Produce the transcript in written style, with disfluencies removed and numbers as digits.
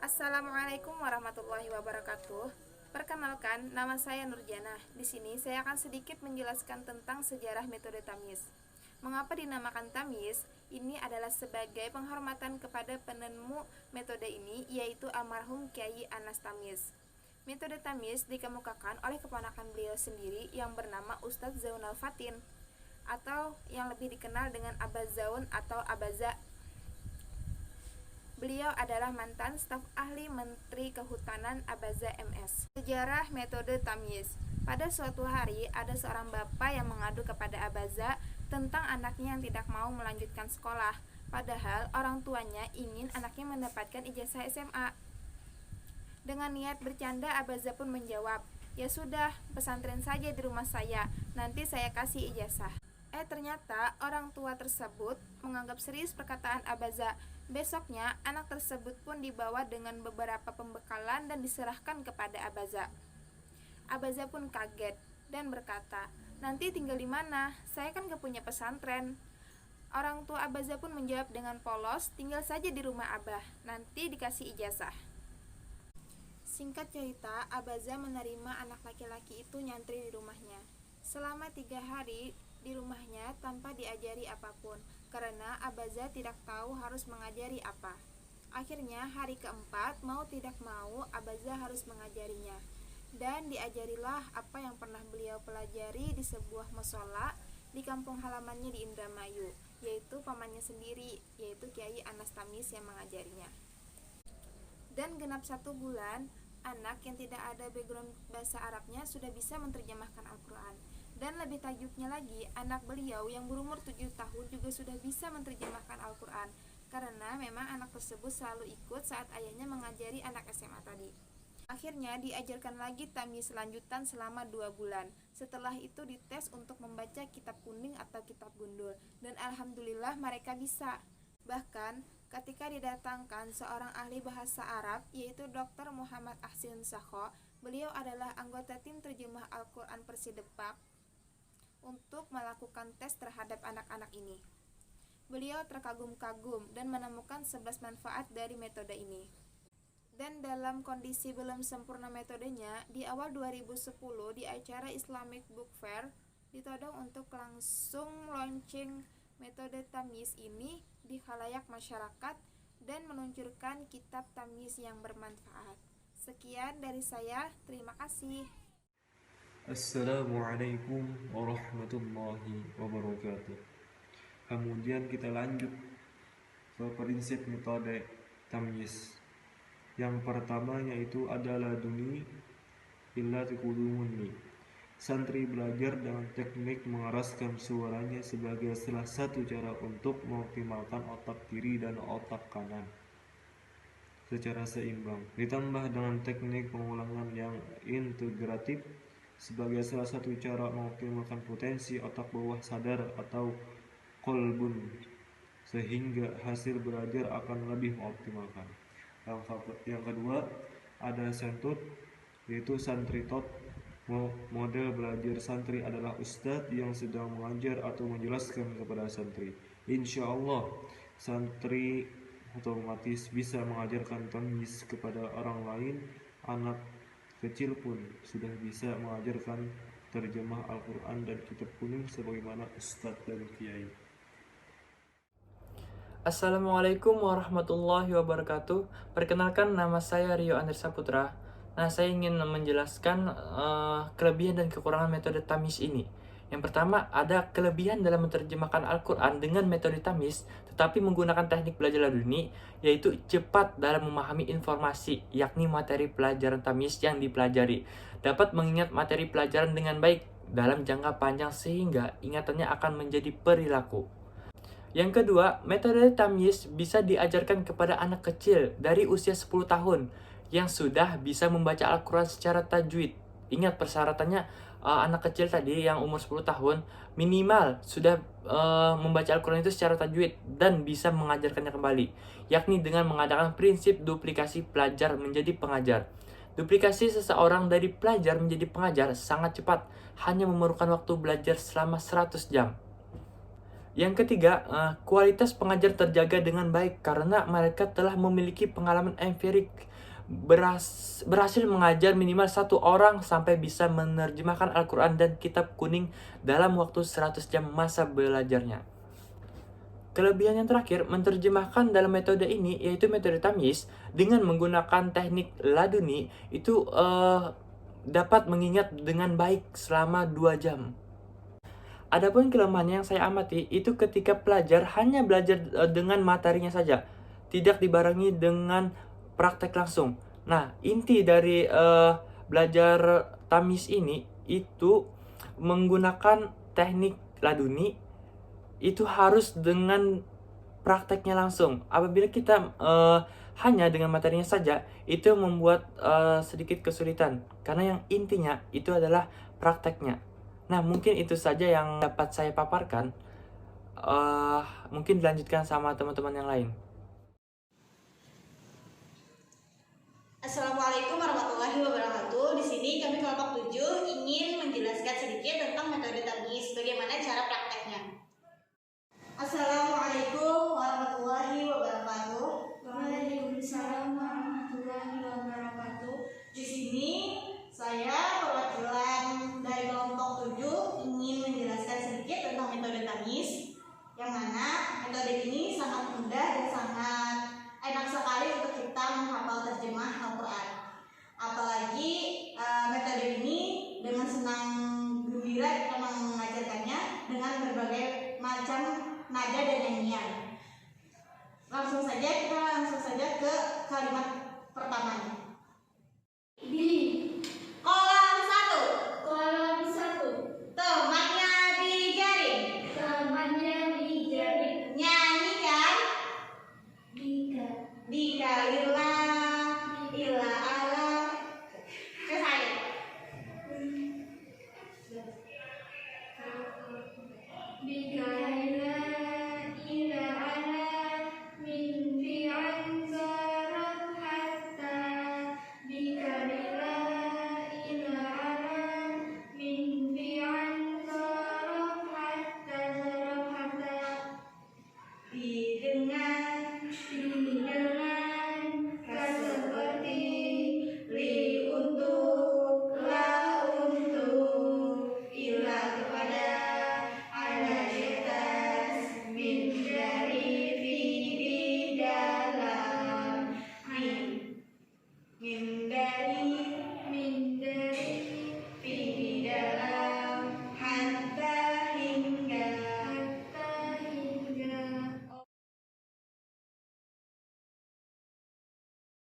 Assalamualaikum warahmatullahi wabarakatuh. Perkenalkan, nama saya Nurjana. Di sini saya akan sedikit menjelaskan tentang sejarah metode tamyiz. Mengapa dinamakan tamyiz? Ini adalah sebagai penghormatan kepada penemu metode ini, yaitu almarhum Kyai Anas Tamyiz. Metode tamyiz dikemukakan oleh keponakan beliau sendiri yang bernama Ustadz Zaunal Fatin, atau yang lebih dikenal dengan Abah Zaun atau Abaza. Beliau adalah mantan staf ahli Menteri Kehutanan Abaza MS. Sejarah metode tamyiz. Pada suatu hari, ada seorang bapak yang mengadu kepada Abaza tentang anaknya yang tidak mau melanjutkan sekolah. Padahal orang tuanya ingin anaknya mendapatkan ijazah SMA. Dengan niat bercanda, Abaza pun menjawab, "Ya sudah, pesantren saja di rumah saya, nanti saya kasih ijazah." Ternyata orang tua tersebut menganggap serius perkataan Abaza. Besoknya, anak tersebut pun dibawa dengan beberapa pembekalan dan diserahkan kepada Abaza. Abaza pun kaget dan berkata, "Nanti tinggal di mana? Saya kan gak punya pesantren." Orang tua Abaza pun menjawab dengan polos, "Tinggal saja di rumah Abah, nanti dikasih ijazah." Singkat cerita, Abaza menerima anak laki-laki itu nyantri di rumahnya. Selama 3 hari di rumahnya tanpa diajari apapun, karena Abaza tidak tahu harus mengajari apa. Akhirnya hari keempat, mau tidak mau Abaza harus mengajarinya. Dan diajarilah apa yang pernah beliau pelajari di sebuah musola di kampung halamannya di Indramayu, yaitu pamannya sendiri, yaitu Kyai Anas Tamyiz yang mengajarinya. Dan genap 1 bulan, anak yang tidak ada background bahasa Arabnya sudah bisa menerjemahkan Al-Quran. Dan lebih takjubnya lagi, anak beliau yang berumur 7 tahun juga sudah bisa menerjemahkan Al-Quran, karena memang anak tersebut selalu ikut saat ayahnya mengajari anak SMA tadi. Akhirnya diajarkan lagi tamyiz lanjutan selama 2 bulan. Setelah itu dites untuk membaca kitab kuning atau kitab gundul, dan alhamdulillah mereka bisa. Bahkan ketika didatangkan seorang ahli bahasa Arab, yaitu Dr. Muhammad Ahsin Sakho, beliau adalah anggota tim terjemah Al-Quran Persidepak, untuk melakukan tes terhadap anak-anak ini. Beliau terkagum-kagum dan menemukan 11 manfaat dari metode ini. Dan dalam kondisi belum sempurna metodenya, di awal 2010 di acara Islamic Book Fair ditodong untuk langsung launching metode tamyiz ini di khalayak masyarakat dan meluncurkan kitab tamyiz yang bermanfaat. Sekian dari saya, terima kasih. Assalamualaikum warahmatullahi wabarakatuh. Kemudian kita lanjut ke prinsip metode tamyiz. Yang pertama yaitu adalah duni illa tikulumuni. Santri belajar dengan teknik mengeraskan suaranya sebagai salah satu cara untuk mengoptimalkan otak kiri dan otak kanan secara seimbang. Ditambah dengan teknik pengulangan yang integratif sebagai salah satu cara mengoptimalkan potensi otak bawah sadar atau kolbun, sehingga hasil belajar akan lebih mengoptimalkan. Yang kedua ada sentut, yaitu santritot. Model belajar santri adalah ustadz yang sedang mengajar atau menjelaskan kepada santri. Insya Allah santri otomatis bisa mengajarkan tamyiz kepada orang lain. Anak kecil pun sudah bisa mengajarkan terjemah Al-Quran dan kitab kuning sebagaimana ustadz dan kiai. Assalamualaikum warahmatullahi wabarakatuh. Perkenalkan, nama saya Rio Andri Saputra. Nah, saya ingin menjelaskan kelebihan dan kekurangan metode tamyiz ini. Yang pertama, ada kelebihan dalam menerjemahkan Al-Quran dengan metode tamyiz, tetapi menggunakan teknik belajar laduni, yaitu cepat dalam memahami informasi, yakni materi pelajaran tamyiz yang dipelajari. Dapat mengingat materi pelajaran dengan baik dalam jangka panjang sehingga ingatannya akan menjadi perilaku. Yang kedua, metode tamyiz bisa diajarkan kepada anak kecil dari usia 10 tahun yang sudah bisa membaca Al-Quran secara tajwid. Ingat persyaratannya, anak kecil tadi yang umur 10 tahun minimal sudah membaca Al-Quran itu secara tajwid dan bisa mengajarkannya kembali, yakni dengan mengadakan prinsip duplikasi pelajar menjadi pengajar. Duplikasi seseorang dari pelajar menjadi pengajar sangat cepat, hanya memerlukan waktu belajar selama 100 jam. Yang ketiga, kualitas pengajar terjaga dengan baik karena mereka telah memiliki pengalaman empirik berhasil mengajar minimal 1 orang sampai bisa menerjemahkan Al-Quran dan kitab kuning dalam waktu 100 jam masa belajarnya. Kelebihan yang terakhir, menerjemahkan dalam metode ini, yaitu metode tamyiz, dengan menggunakan teknik laduni, itu dapat mengingat dengan baik selama 2 jam. Adapun kelemahan yang saya amati itu ketika pelajar hanya belajar dengan materinya saja, tidak dibarengi dengan praktek langsung. Nah, inti dari belajar tamyiz ini itu menggunakan teknik laduni itu harus dengan prakteknya langsung. Apabila kita hanya dengan materinya saja, itu membuat sedikit kesulitan karena yang intinya itu adalah prakteknya. Nah, mungkin itu saja yang dapat saya paparkan. Mungkin dilanjutkan sama teman-teman yang lain. Assalamualaikum warahmatullahi wabarakatuh. Di sini kami kelompok 7 ingin menjelaskan sedikit tentang metode tamyiz, bagaimana cara prakteknya. Assalamualaikum warahmatullahi wabarakatuh. Waalaikumsalam warahmatullahi wabarakatuh. Di sini saya perwakilan dari kelompok 7 ingin menjelaskan sedikit tentang metode tamyiz, yang mana metode ini sangat mudah dan sangat enak sekali untuk kita menghafal terjemah Al-Quran. Apalagi metode ini dengan senang gembira kita mengajarkannya dengan berbagai macam nada dan nyanyian. Langsung saja ke kalimat pertamanya. Kolam 1. Kolam 1. Temannya dijaring. Temannya dijaring. Nyanyikan. Dika. Ila ala. Selesai. Dika